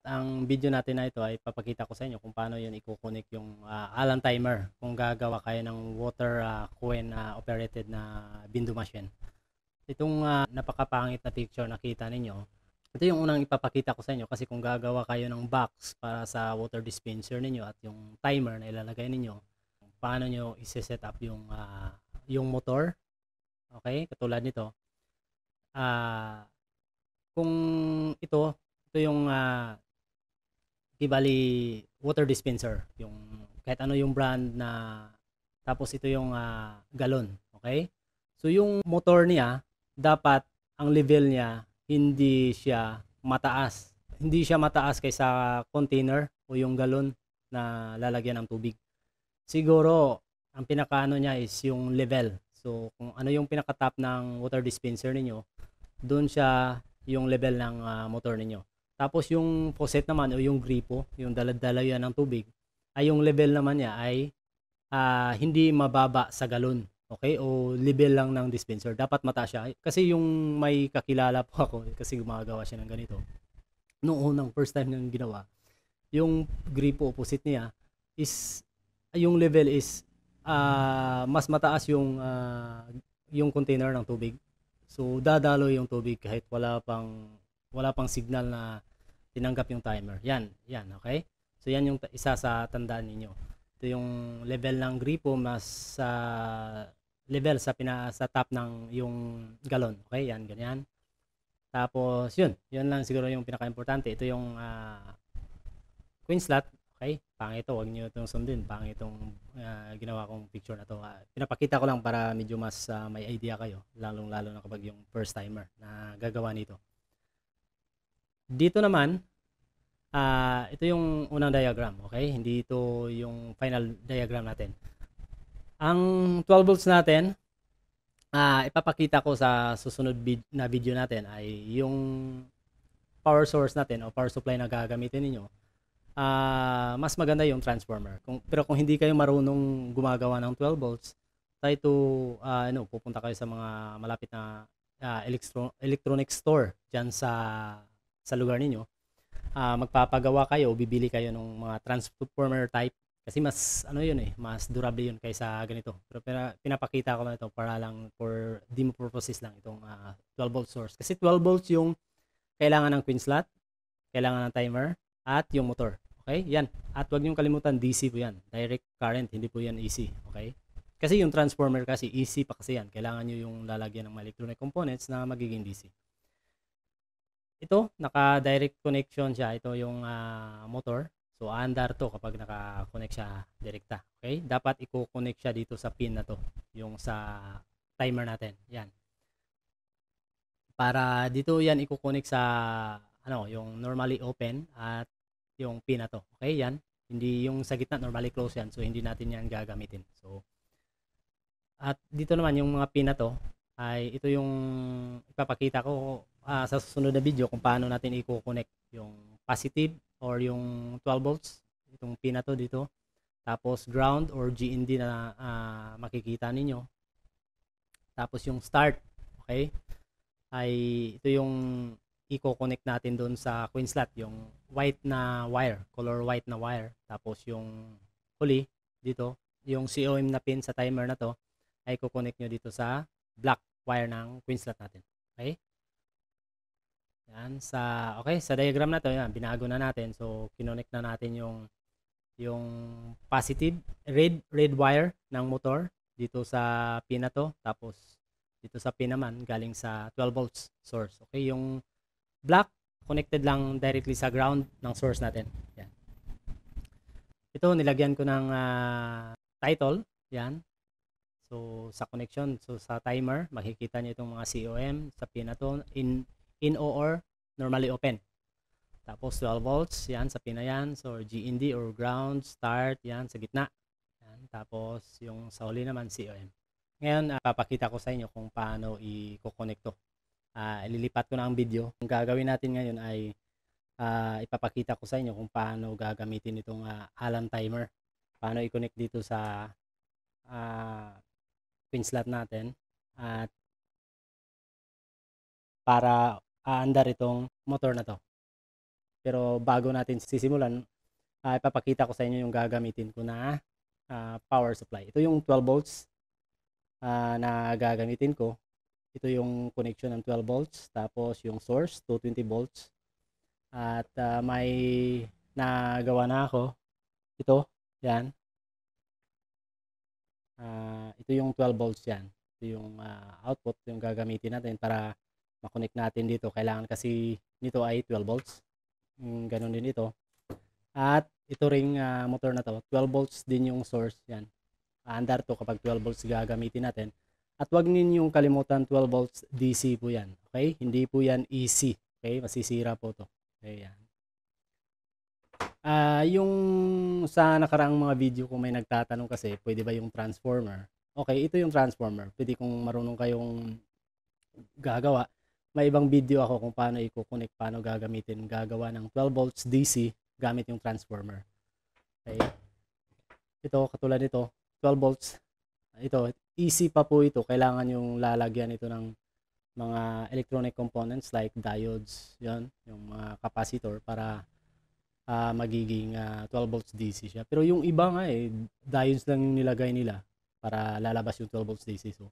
Ang video natin na ito ay papakita ko sa inyo kung paano yun i-connect yung Allen timer kung gagawa kayo ng water coin operated na window machine. Itong napakapangit na picture nakita ninyo, ito yung unang ipapakita ko sa inyo kasi kung gagawa kayo ng box para sa water dispenser ninyo at yung timer na ilalagay ninyo, paano nyo isi-set up yung motor. Okay, katulad nito. Kung ito yung bali water dispenser, yung kahit ano yung brand na, tapos ito yung galon, okay? So yung motor niya dapat ang level niya hindi siya mataas kaysa container o yung galon na lalagyan ng tubig. Siguro ang pinakaano niya is yung level. So kung ano yung pinaka-top ng water dispenser ninyo, doon siya yung level ng motor ninyo. Tapos yung faucet naman o yung gripo, yung daladala yan ng tubig, ay yung level naman niya ay hindi mababa sa galon. Okay? O level lang ng dispenser. Dapat mataas siya. Kasi yung may kakilala po ako, kasi gumagawa siya ng ganito. Noong unang first time niyang ginawa, yung gripo opposite niya is, yung level is mas mataas yung container ng tubig. So dadalo yung tubig kahit wala pang signal na tinanggap yung timer. Yan, okay? So yan yung isa sa tandaan ninyo. Ito yung level ng gripo mas level sa top ng yung galon. Okay? Yan, ganyan. Tapos yun lang siguro yung pinaka-importante. Ito yung queen slot. Okay? Pangit ito, wag niyo itong sundin. Pangit itong ginawa kong picture na to. Pinapakita ko lang para medyo mas may idea kayo, lalong-lalo na kapag yung first timer na gagawa nito. Dito naman, ito yung unang diagram, okay? Hindi ito yung final diagram natin. Ang 12 volts natin, ipapakita ko sa susunod na video natin ay yung power source natin o power supply na gagamitin ninyo. Mas maganda yung transformer. Pero kung hindi kayo marunong gumagawa ng 12 volts, try to pupunta kayo sa mga malapit na electronic store diyan sa lugar ninyo. Magpapagawa kayo o bibili kayo ng mga transformer type kasi mas durable yun kaysa ganito. Pero pinapakita ko lang ito para lang for demo purposes lang itong 12 volt source. Kasi 12 volts yung kailangan ng queen slot, kailangan ng timer, at yung motor. Okay? Yan. At huwag niyong kalimutan, DC po yan. Direct current, hindi po yan AC. Okay? Kasi yung transformer kasi, AC pa kasi yan. Kailangan nyo yung lalagyan ng electronic components na magiging DC. Ito, naka-direct connection siya. Ito yung motor. So, aandar to kapag naka-connect siya direkta. Okay? Dapat i-connect siya dito sa pin na to. Yung sa timer natin. Yan. Para dito yan i-connect sa yung normally open at yung pin na to. Okay, yan. Hindi yung sa gitna, normally close yan. So, hindi natin yan gagamitin. So, at dito naman yung mga pin na to, ay ito yung ipapakita ko sa susunod na video kung paano natin i-connect yung positive or yung 12 volts. Itong pin na to dito. Tapos ground or GND na makikita ninyo. Tapos yung start, okay, ay ito yung i-connect natin doon sa queen slot, yung white na wire, color white na wire. Tapos yung huli dito, yung COM na pin sa timer na to, ay i-connect nyo dito sa black wire ng queen slot natin. Okay? Yan, sa diagram na to, yan, binago na natin. So, kinonect na natin yung positive red wire ng motor dito sa pin na to. Tapos, dito sa pin naman, galing sa 12 volts source. Okay, yung black, connected lang directly sa ground ng source natin. Yan. Ito, nilagyan ko ng title. Yan. So, sa connection, so sa timer, makikita niyo itong mga COM sa pin na to, in or normally open. Tapos 12 volts, yan sa pin na yan. So, GND or ground, start, yan sa gitna. Yan. Tapos, yung sa huli naman, COM. Ngayon, papakita ko sa inyo kung paano i-connect to. Ililipat ko na ang video. Ang gagawin natin ngayon ay ipapakita ko sa inyo kung paano gagamitin itong Allen timer. Paano i-connect dito sa pin slot natin at para aandar itong motor na to. Pero bago natin sisimulan, ipapakita ko sa inyo yung gagamitin ko na power supply. Ito yung 12 volts na gagamitin ko. Ito yung connection ng 12 volts. Tapos yung source, 220 volts. At may nagawa na ako. Ito, yan. Ito yung 12 volts yan. Ito yung output, yung gagamitin natin para makonect natin dito. Kailangan kasi nito ay 12 volts. Ganun din ito. At ito ring motor na to, 12 volts din yung source yan. Andar to kapag 12 volts gagamitin natin. At wag ninyong kalimutan 12 volts DC po yan. Okay? Hindi po yan AC. Okay? Masisira po to. Okay, yan. Yung sa nakaraang mga video kung may nagtatanong kasi, pwede ba yung transformer? Okay, ito yung transformer. Pwede kung marunong kayong gagawa. May ibang video ako kung paano i-connect, paano gagamitin, gagawa ng 12 volts DC gamit yung transformer. Okay. Ito, katulad nito, 12 volts. Ito, easy pa po ito. Kailangan yung lalagyan ito ng mga electronic components like diodes, yon, yung mga capacitor para magiging 12 volts DC siya. Pero yung iba nga diodes lang yung nilagay nila para lalabas yung 12 volts DC. So,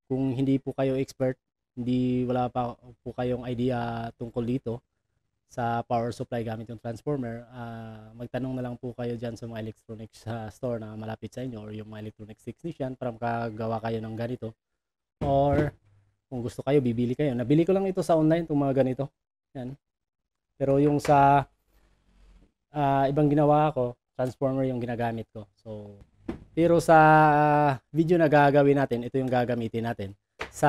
kung hindi po kayo expert, wala pa po kayong idea tungkol dito sa power supply gamit yung transformer, magtanong na lang po kayo dyan sa mga electronics store na malapit sa inyo or yung mga electronics technician para makagawa kayo ng ganito. Or kung gusto kayo, bibili kayo. Nabili ko lang ito sa online, itong mga ganito. Yan. Pero yung sa ibang ginawa ko, transformer yung ginagamit ko. So, pero sa video na gagawin natin, ito yung gagamitin natin. Sa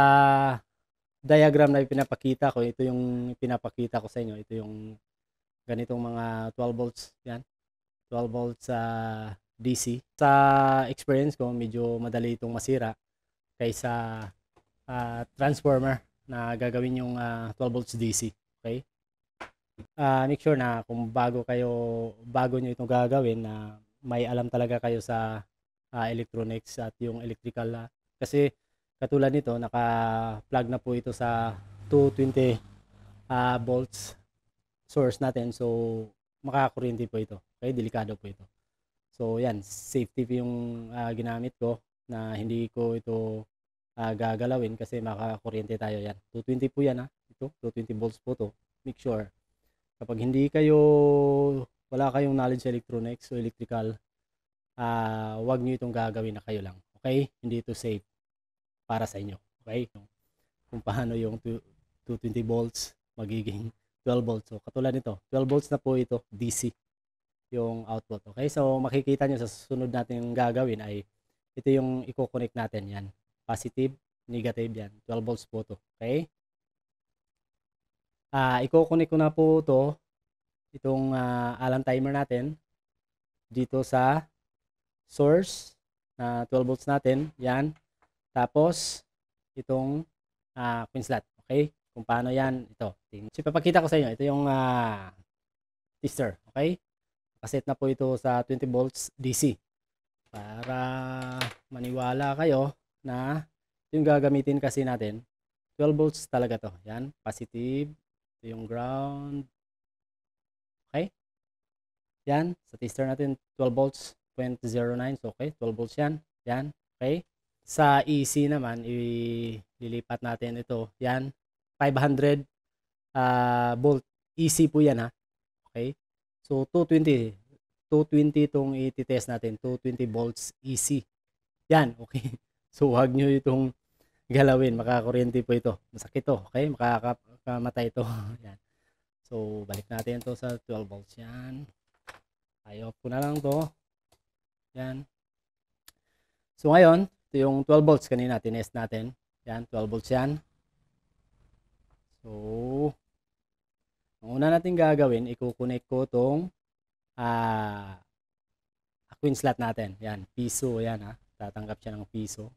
diagram na pinapakita ko, ito yung pinapakita ko sa inyo. Ito yung ganitong mga 12 volts. Yan. 12 volts DC. Sa experience ko, medyo madali itong masira kaysa transformer na gagawin yung 12 volts DC. Okay? Make sure na kung bago nyo itong gagawin na may alam talaga kayo sa electronics at yung electrical. Kasi katulad nito, naka-plug na po ito sa 220 volts source natin. So, makakakuryente po ito. Okay, delikado po ito. So, yan, safety po yung ginamit ko na hindi ko ito gagalawin kasi makakakuryente tayo yan. 220 po yan Ito, 220 volts po to. Make sure. Kapag wala kayong knowledge sa electronics o electrical, wag nyo itong gagawin na kayo lang. Okay? Hindi ito safe para sa inyo. Okay? Kung paano yung 220 volts magiging 12 volts. So, katulad nito, 12 volts na po ito, DC yung output. Okay? So, makikita nyo sa susunod natin gagawin ay ito yung i-connect natin. Yan. Positive, negative yan. 12 volts po to. Okay? I-connect ko na po itong Allen timer natin dito sa source na 12 volts natin. Yan. Tapos, itong pin slot. Okay? Kung paano yan, ito. So, ipapakita ko sa inyo. Ito yung tester. Okay? Nakaset na po ito sa 20 volts DC. Para maniwala kayo na yung gagamitin kasi natin, 12 volts talaga to. Yan. Positive. Ito yung ground. Okay? Yan. Sa tester natin, 12 volts. 0.09. So, okay. 12 volts yan. Yan. Okay? Sa EC naman, ililipat natin ito. Yan. 500 volt. EC po yan Okay? So, 220. 220 itong i-test natin. 220 volts EC. Yan. Okay? So, huwag nyo itong galawin. Makakakuryente po ito. Masakit to. Okay? Makakamatay ito. Yan. So, balik natin to sa 12 volts. Yan. I-off ko na lang to. Yan. So, ngayon, ito yung 12 volts kanina, tinest natin. Yan, 12 volts yan. So, ang una natin gagawin, i-connect ko itong queen slot natin. Yan, piso, yan tatanggap siya ng piso.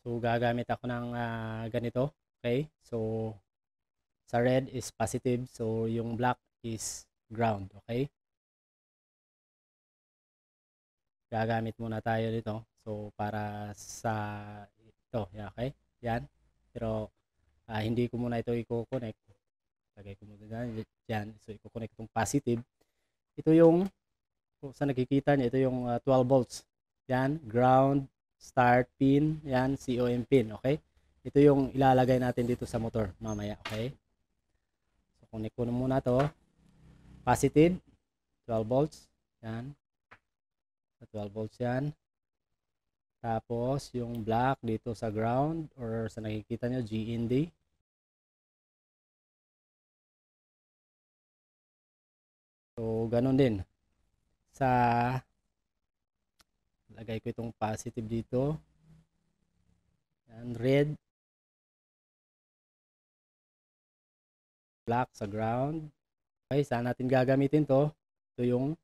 So, gagamit ako ng ganito. Okay, so, sa red is positive, so yung black is ground. Okay, gagamit muna tayo dito. So, para sa ito, okay? Yan. Pero, hindi ko muna ito i-connect. Lagay ko muna dyan. So, i-connect itong positive. Ito yung, kung saan nakikita niyo, ito yung 12 volts. Yan, ground, start pin, yan, COM pin, okay? Ito yung ilalagay natin dito sa motor mamaya, okay? So, connect ko na muna to. Positive, 12 volts, yan. 12 volts yan. Tapos, yung black dito sa ground or sa nakikita nyo, GND. So, ganun din. Sa, lagay ko itong positive dito. Yan, red. Black sa ground. Okay, saan natin gagamitin to? Ito yung,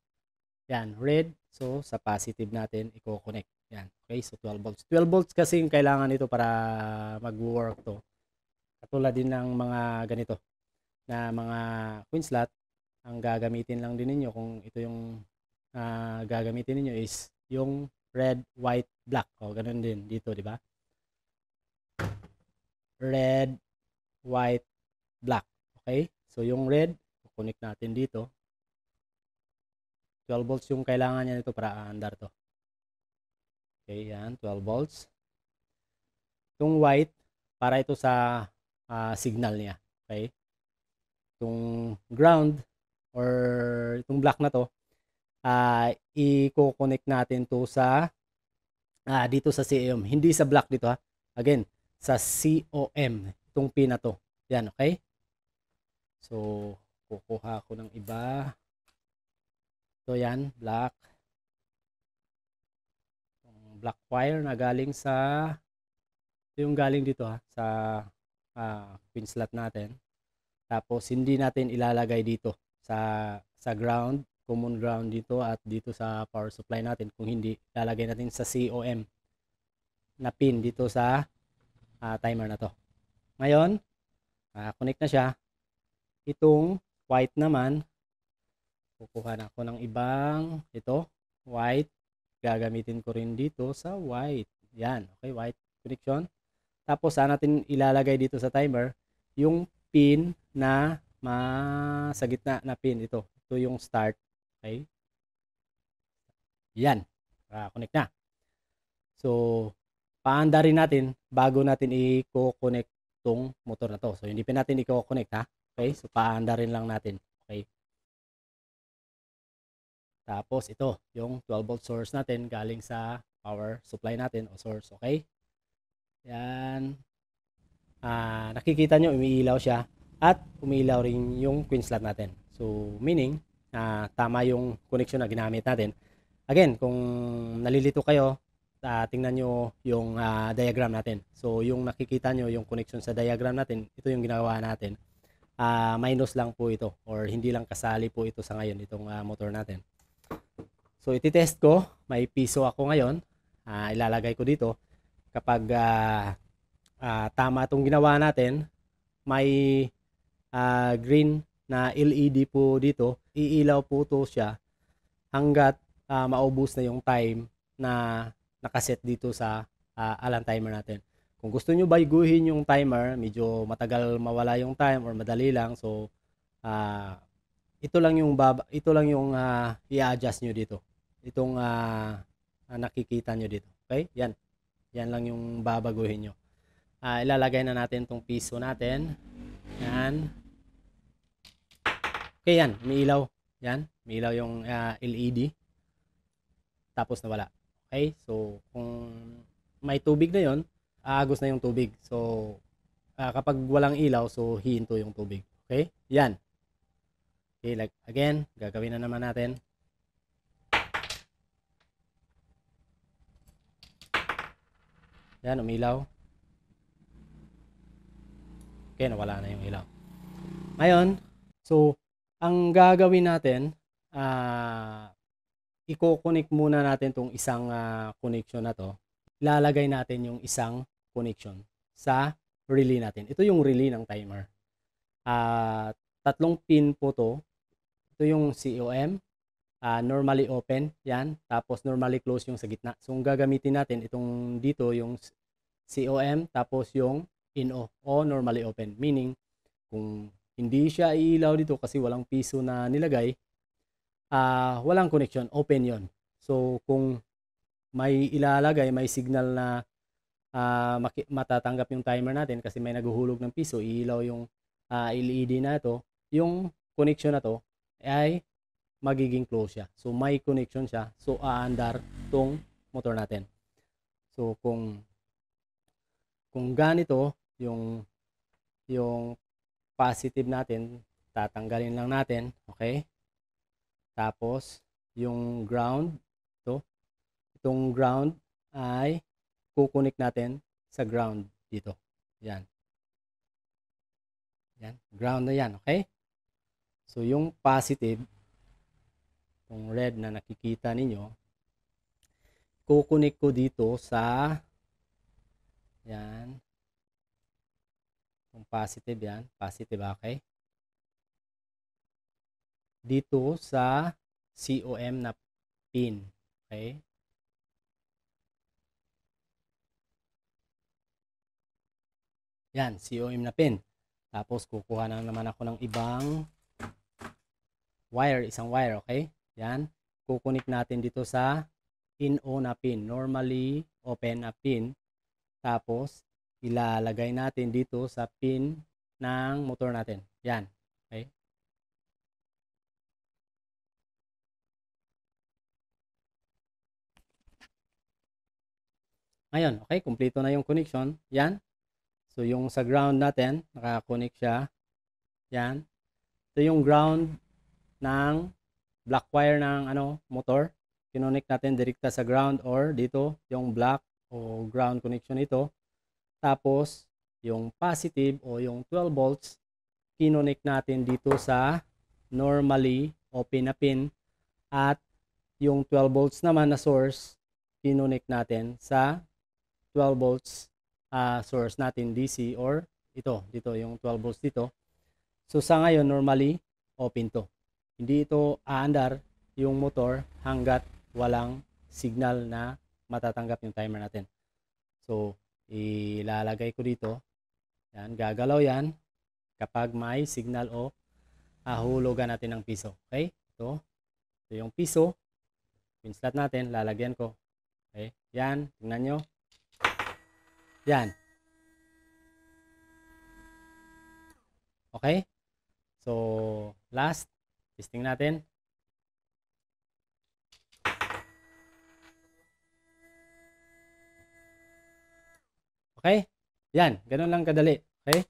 yan, red. So, sa positive natin, i-connect. Yan. Okay, so 12 volts. 12 volts kasi yung kailangan nito para mag-work to. Katulad din ng mga ganito na mga coin slot, ang gagamitin lang din ninyo kung ito yung gagamitin niyo is yung red, white, black. O, ganun din dito, di ba? Red, white, black. Okay? So, yung red, connect natin dito. 12 volts yung kailangan niya nito para aandar to. Okay, yan, 12 volts. Itong white, para ito sa signal niya. Okay? Itong ground, or itong black na to, i-connect natin to sa dito sa COM. Hindi sa black dito ha. Again, sa COM. Itong pin na to. Yan, okay? So, kukuha ko ng iba. So, yan, black. Black wire na galing sa ito yung galing dito ha, sa pin slot natin. Tapos, hindi natin ilalagay dito sa ground, common ground dito at dito sa power supply natin. Kung hindi, lalagay natin sa COM na pin dito sa timer na to. Ngayon, connect na siya. Itong white naman, kukuha na ako ng ibang, ito, white. Gagamitin ko rin dito sa white. Yan, okay, white connection. Tapos, saan natin ilalagay dito sa timer? Yung pin na sa gitna na pin. Ito yung start. Okay? Yan. Connect na. So, paandarin natin bago natin i-connect tong motor na to. So, hindi pa natin i-connect ha. Okay? So, paandarin lang natin. Okay? Tapos, ito, yung 12 volt source natin galing sa power supply natin o source. Okay? Yan. Nakikita nyo, umiilaw siya. At umiilaw rin yung coin slot natin. So, meaning, tama yung connection na ginamit natin. Again, kung nalilito kayo, tingnan nyo yung diagram natin. So, yung nakikita nyo, yung connection sa diagram natin, ito yung ginawa natin. Minus lang po ito or hindi lang kasali po ito sa ngayon, itong motor natin. So, ititest ko. May piso ako ngayon. Ilalagay ko dito. Kapag tama itong ginawa natin, may green na LED po dito. Iilaw po ito siya hanggat maubos na yung time na nakaset dito sa alarm timer natin. Kung gusto nyo baguhin yung timer, medyo matagal mawala yung time or madali lang. So, ito lang yung i-adjust nyo dito. Itong nakikita nyo dito. Okay? Yan. Yan lang yung babaguhin nyo. Ilalagay na natin tong piso natin. Yan. Okay, yan. Umiilaw. Yan. Umiilaw yung LED. Tapos nawala. Okay? So, kung may tubig na yon, aagos na yung tubig. So, kapag walang ilaw, so hihinto yung tubig. Okay? Yan. Okay, like, again, gagawin na naman natin. Yan, umilaw. Okay, nawala na yung ilaw. Ngayon, so, ang gagawin natin, i-connect muna natin tong isang connection na to. Ilalagay natin yung isang connection sa relay natin. Ito yung relay ng timer. Tatlong pin po to. Ito yung COM. Normally open. Yan. Tapos normally close yung sa gitna. So, ang gagamitin natin, itong dito yung COM. Tapos yung NO o normally open. Meaning, kung hindi siya iilaw dito kasi walang piso na nilagay. Walang connection, open yon. So kung may ilalagay, may signal na matatanggap yung timer natin kasi may naguhulog ng piso, iilaw yung LED na ito, yung connection na to ay magiging close siya. So may connection siya. So aandar tong motor natin. So kung ganito yung positive natin, tatanggalin lang natin, okay? Tapos yung ground, itong ground ay kukunik natin sa ground dito. Yan. Yan, ground na yan, okay? So yung positive, yung red na nakikita ninyo, kukunik ko dito sa yan. Yung positive yan, positive, okay? Dito sa COM na pin, okay? Yan, COM na pin. Tapos kukuha na naman ako ng ibang wire, isang wire, okay? Yan, kukunik natin dito sa in-o na pin, normally open na pin. Tapos ilalagay natin dito sa pin ng motor natin. Yan, okay? Ngayon, okay, kumpleto na yung connection. Yan. So yung sa ground natin, naka-connect siya. Yan. Ito yung ground ng black wire ng motor. Kinonnect natin direkta sa ground or dito yung black o ground connection ito. Tapos yung positive o yung 12 volts kinonnect natin dito sa normally open na pin, at yung 12 volts naman na source kinonnect natin sa 12 volts source natin DC, or dito yung 12 volts dito. So sa ngayon normally open to. Hindi ito aandar yung motor hanggat walang signal na matatanggap yung timer natin. So ilalagay ko dito. Yan, gagalaw yan kapag may signal o hulugan natin ng piso. Okay? Ito yung piso. Pin slot natin, lalagyan ko. Okay? Yan, tingnan nyo. Yan. Okay? So, last, testing natin. Okay? Yan, ganun lang kadali. Okay?